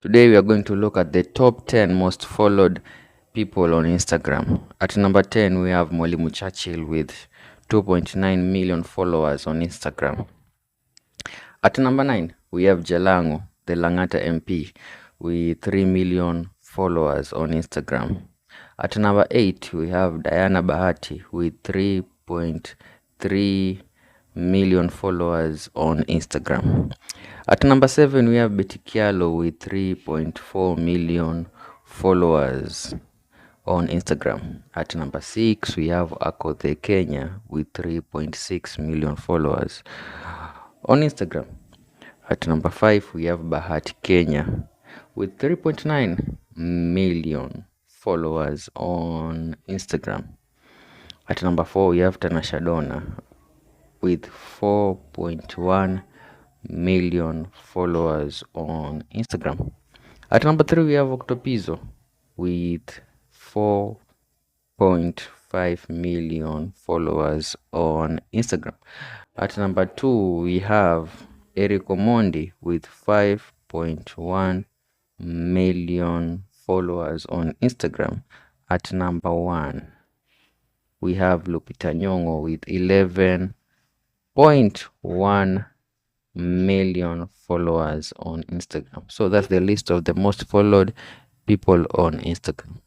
Today we are going to look at the top 10 most followed people on Instagram. At number 10, we have Mwalimu Churchill with 2.9 million followers on Instagram. At number 9, we have Jalango, the Langata MP, with 3 million followers on Instagram. At number 8, we have Diana Bahati with 3.3 million followers on Instagram. At number 7, we have Betty Kialo with 3.4 million followers on Instagram. At number 6, we have Akothee Kenya with 3.6 million followers on Instagram. At number 5, we have Bahati Kenya with 3.9 million followers on Instagram. At number 4, we have Tanasha Donna with 4.1 million followers on Instagram. At number 3, we have Octopizzo with 4.5 million followers on Instagram. At number 2, we have Eric Omondi with 5.1 million followers on Instagram. At number 1, we have Lupita Nyong'o with 11.1 million followers on Instagram. So that's the list of the most followed people on Instagram.